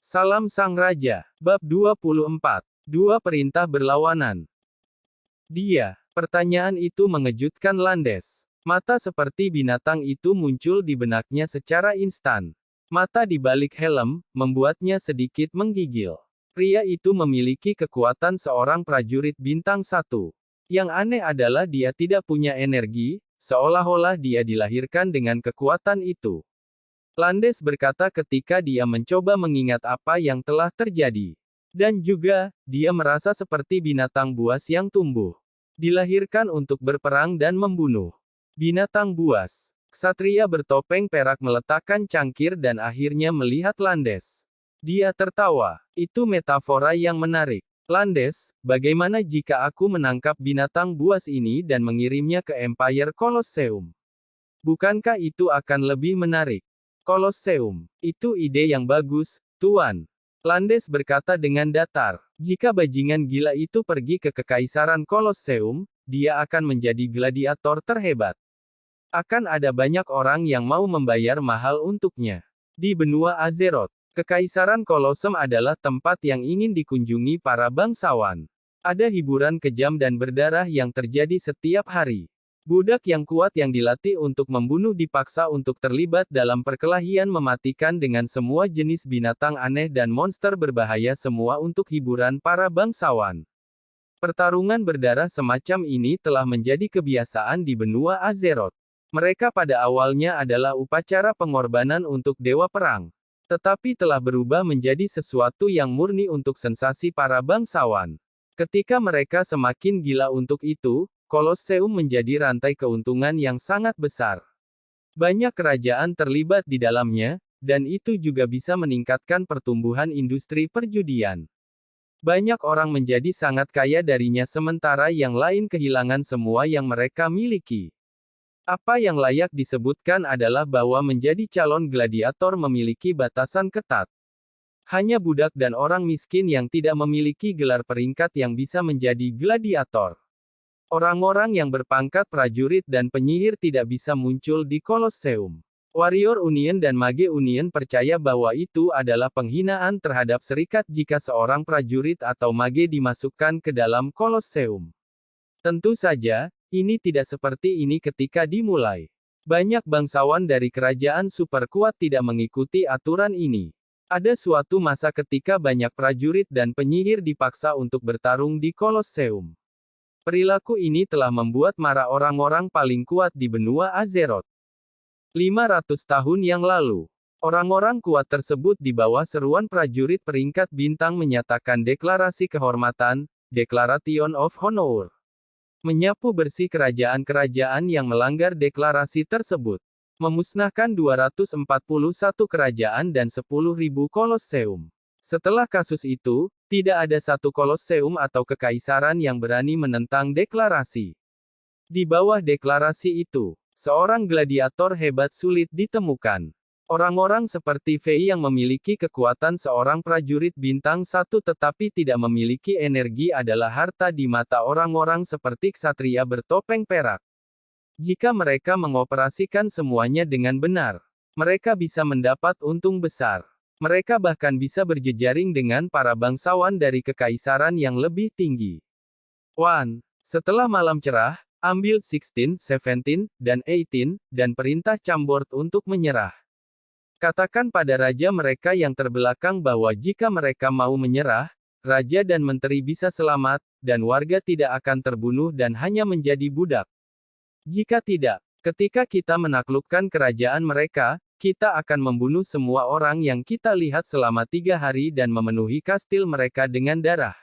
Salam Sang Raja. Bab 24. Dua perintah berlawanan. Pertanyaan itu mengejutkan Landes. Mata seperti binatang itu muncul di benaknya secara instan. Mata di balik helm, membuatnya sedikit menggigil. Pria itu memiliki kekuatan seorang prajurit bintang 1. Yang aneh adalah dia tidak punya energi, seolah-olah dia dilahirkan dengan kekuatan itu. Landes berkata ketika dia mencoba mengingat apa yang telah terjadi. Dan juga, dia merasa seperti binatang buas yang tumbuh. Dilahirkan untuk berperang dan membunuh. Binatang buas. Ksatria bertopeng perak meletakkan cangkir dan akhirnya melihat Landes. Dia tertawa. Itu metafora yang menarik. Landes, bagaimana jika aku menangkap binatang buas ini dan mengirimnya ke Empire Colosseum? Bukankah itu akan lebih menarik? Kolosseum. Itu ide yang bagus, Tuan. Landes berkata dengan datar. Jika bajingan gila itu pergi ke Kekaisaran Kolosseum, dia akan menjadi gladiator terhebat. Akan ada banyak orang yang mau membayar mahal untuknya. Di benua Azeroth, Kekaisaran Kolosseum adalah tempat yang ingin dikunjungi para bangsawan. Ada hiburan kejam dan berdarah yang terjadi setiap hari. Budak yang kuat yang dilatih untuk membunuh dipaksa untuk terlibat dalam perkelahian mematikan dengan semua jenis binatang aneh dan monster berbahaya semua untuk hiburan para bangsawan. Pertarungan berdarah semacam ini telah menjadi kebiasaan di benua Azeroth. Mereka pada awalnya adalah upacara pengorbanan untuk dewa perang. Tetapi telah berubah menjadi sesuatu yang murni untuk sensasi para bangsawan. Ketika mereka semakin gila untuk itu, Kolosseum menjadi rantai keuntungan yang sangat besar. Banyak kerajaan terlibat di dalamnya, dan itu juga bisa meningkatkan pertumbuhan industri perjudian. Banyak orang menjadi sangat kaya darinya sementara yang lain kehilangan semua yang mereka miliki. Apa yang layak disebutkan adalah bahwa menjadi calon gladiator memiliki batasan ketat. Hanya budak dan orang miskin yang tidak memiliki gelar peringkat yang bisa menjadi gladiator. Orang-orang yang berpangkat prajurit dan penyihir tidak bisa muncul di Kolosseum. Warrior Union dan Mage Union percaya bahwa itu adalah penghinaan terhadap serikat jika seorang prajurit atau mage dimasukkan ke dalam Kolosseum. Tentu saja, ini tidak seperti ini ketika dimulai. Banyak bangsawan dari kerajaan super kuat tidak mengikuti aturan ini. Ada suatu masa ketika banyak prajurit dan penyihir dipaksa untuk bertarung di Kolosseum. Perilaku ini telah membuat marah orang-orang paling kuat di benua Azeroth. 500 tahun yang lalu, orang-orang kuat tersebut di bawah seruan prajurit peringkat bintang menyatakan deklarasi kehormatan, Declaration of Honor. Menyapu bersih kerajaan-kerajaan yang melanggar deklarasi tersebut. Memusnahkan 241 kerajaan dan 10.000 kolosseum. Setelah kasus itu, tidak ada satu kolosseum atau kekaisaran yang berani menentang deklarasi. Di bawah deklarasi itu, seorang gladiator hebat sulit ditemukan. Orang-orang seperti Fei yang memiliki kekuatan seorang prajurit bintang 1 tetapi tidak memiliki energi adalah harta di mata orang-orang seperti ksatria bertopeng perak. Jika mereka mengoperasikan semuanya dengan benar, mereka bisa mendapat untung besar. Mereka bahkan bisa berjejaring dengan para bangsawan dari kekaisaran yang lebih tinggi. 1. Setelah malam cerah, ambil 16, 17, dan 18, dan perintah Chambord untuk menyerah. Katakan pada raja mereka yang terbelakang bahwa jika mereka mau menyerah, raja dan menteri bisa selamat, dan warga tidak akan terbunuh dan hanya menjadi budak. Jika tidak, ketika kita menaklukkan kerajaan mereka, kita akan membunuh semua orang yang kita lihat selama 3 hari dan memenuhi kastil mereka dengan darah.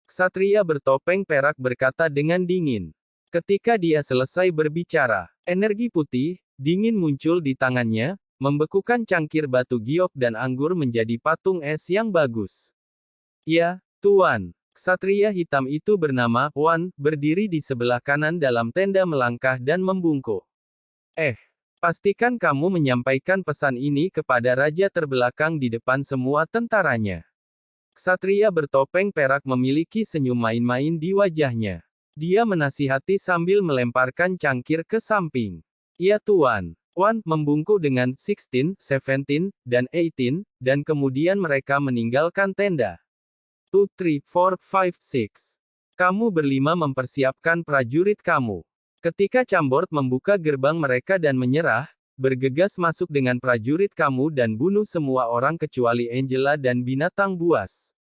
Ksatria bertopeng perak berkata dengan dingin. Ketika dia selesai berbicara, energi putih, dingin muncul di tangannya, membekukan cangkir batu giok dan anggur menjadi patung es yang bagus. Ya, Tuan. Ksatria hitam itu bernama Wan, berdiri di sebelah kanan dalam tenda melangkah dan membungkuk. Pastikan kamu menyampaikan pesan ini kepada raja terbelakang di depan semua tentaranya. Ksatria bertopeng perak memiliki senyum main-main di wajahnya. Dia menasihati sambil melemparkan cangkir ke samping. Ya Tuan. Wan membungkuk dengan 16, 17, dan 18, dan kemudian mereka meninggalkan tenda. 2, 3, 4, 5, 6. Kamu berlima mempersiapkan prajurit kamu. Ketika Chambord membuka gerbang mereka dan menyerah, bergegas masuk dengan prajurit kamu dan bunuh semua orang kecuali Angela dan binatang buas.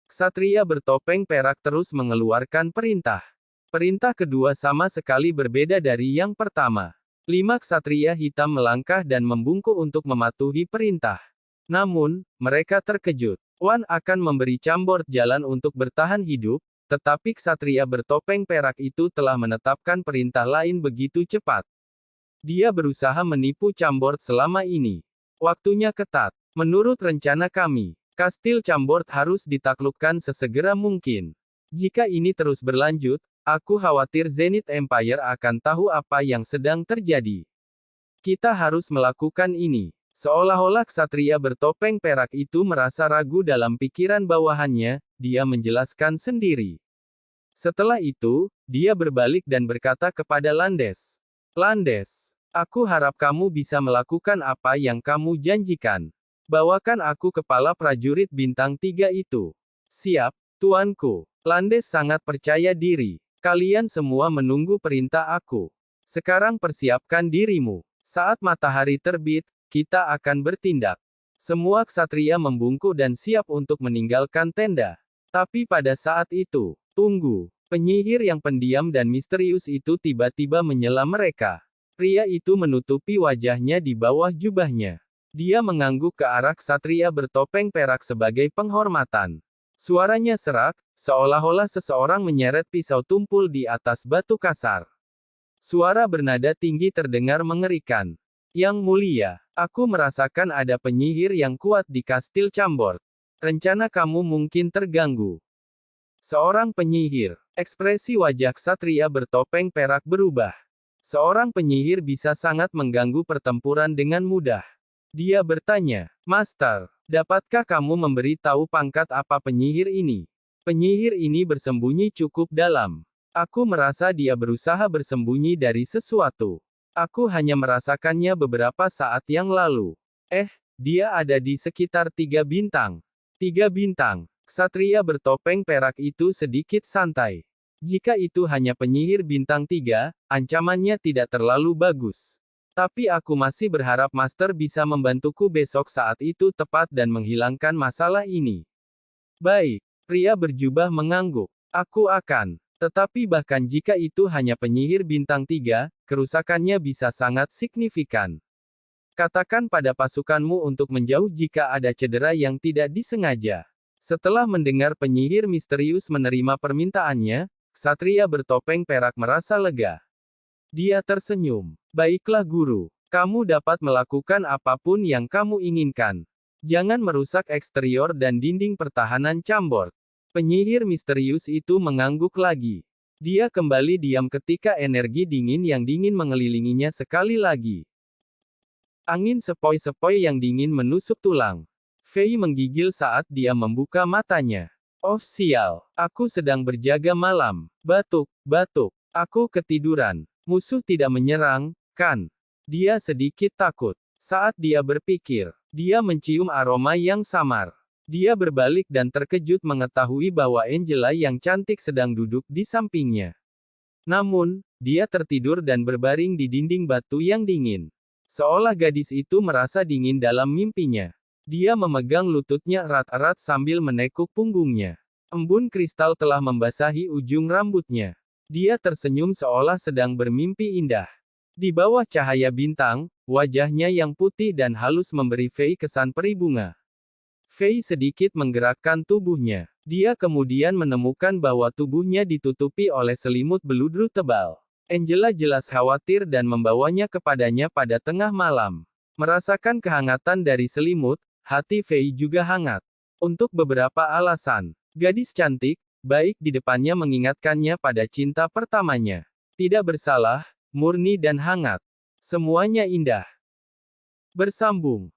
Ksatria bertopeng perak terus mengeluarkan perintah. Perintah kedua sama sekali berbeda dari yang pertama. 5 ksatria hitam melangkah dan membungkuk untuk mematuhi perintah. Namun, mereka terkejut. Wan akan memberi Chambord jalan untuk bertahan hidup, tetapi ksatria bertopeng perak itu telah menetapkan perintah lain begitu cepat. Dia berusaha menipu Chambord selama ini. Waktunya ketat. Menurut rencana kami, Kastil Chambord harus ditaklukkan sesegera mungkin. Jika ini terus berlanjut, aku khawatir Zenith Empire akan tahu apa yang sedang terjadi. Kita harus melakukan ini. Seolah-olah ksatria bertopeng perak itu merasa ragu dalam pikiran bawahannya, dia menjelaskan sendiri. Setelah itu, dia berbalik dan berkata kepada Landes. Landes, aku harap kamu bisa melakukan apa yang kamu janjikan. Bawakan aku kepala prajurit bintang 3 itu. Siap, tuanku. Landes sangat percaya diri. Kalian semua menunggu perintah aku. Sekarang persiapkan dirimu. Saat matahari terbit, kita akan bertindak. Semua ksatria membungkuk dan siap untuk meninggalkan tenda. Tapi pada saat itu, tunggu. Penyihir yang pendiam dan misterius itu tiba-tiba menyela mereka. Pria itu menutupi wajahnya di bawah jubahnya. Dia mengangguk ke arah ksatria bertopeng perak sebagai penghormatan. Suaranya serak, seolah-olah seseorang menyeret pisau tumpul di atas batu kasar. Suara bernada tinggi terdengar mengerikan. Yang mulia, aku merasakan ada penyihir yang kuat di Kastil Chambord. Rencana kamu mungkin terganggu. Seorang penyihir. Ekspresi wajah ksatria bertopeng perak berubah. Seorang penyihir bisa sangat mengganggu pertempuran dengan mudah. Dia bertanya, Master, dapatkah kamu memberi tahu pangkat apa penyihir ini? Penyihir ini bersembunyi cukup dalam. Aku merasa dia berusaha bersembunyi dari sesuatu. Aku hanya merasakannya beberapa saat yang lalu. Dia ada di sekitar 3 bintang. 3 bintang. Ksatria bertopeng perak itu sedikit santai. Jika itu hanya penyihir bintang 3, ancamannya tidak terlalu bagus. Tapi aku masih berharap Master bisa membantuku besok saat itu tepat dan menghilangkan masalah ini. Baik, pria berjubah mengangguk. Aku akan. Tetapi bahkan jika itu hanya penyihir bintang 3, kerusakannya bisa sangat signifikan. Katakan pada pasukanmu untuk menjauh jika ada cedera yang tidak disengaja. Setelah mendengar penyihir misterius menerima permintaannya, ksatria bertopeng perak merasa lega. Dia tersenyum. Baiklah guru. Kamu dapat melakukan apapun yang kamu inginkan. Jangan merusak eksterior dan dinding pertahanan Chambord. Penyihir misterius itu mengangguk lagi. Dia kembali diam ketika energi dingin yang dingin mengelilinginya sekali lagi. Angin sepoi-sepoi yang dingin menusuk tulang. Fei menggigil saat dia membuka matanya. Oh sial, aku sedang berjaga malam. Batuk, batuk. Aku ketiduran. Musuh tidak menyerang, kan? Dia sedikit takut. Saat dia berpikir, dia mencium aroma yang samar. Dia berbalik dan terkejut mengetahui bahwa Angela yang cantik sedang duduk di sampingnya. Namun, dia tertidur dan berbaring di dinding batu yang dingin. Seolah gadis itu merasa dingin dalam mimpinya. Dia memegang lututnya erat-erat sambil menekuk punggungnya. Embun kristal telah membasahi ujung rambutnya. Dia tersenyum seolah sedang bermimpi indah. Di bawah cahaya bintang, wajahnya yang putih dan halus memberi Fei kesan peri bunga. Fei sedikit menggerakkan tubuhnya. Dia kemudian menemukan bahwa tubuhnya ditutupi oleh selimut beludru tebal. Angela jelas khawatir dan membawanya kepadanya pada tengah malam. Merasakan kehangatan dari selimut, hati Fei juga hangat. Untuk beberapa alasan. Gadis cantik, baik di depannya mengingatkannya pada cinta pertamanya. Tidak bersalah, murni dan hangat. Semuanya indah. Bersambung.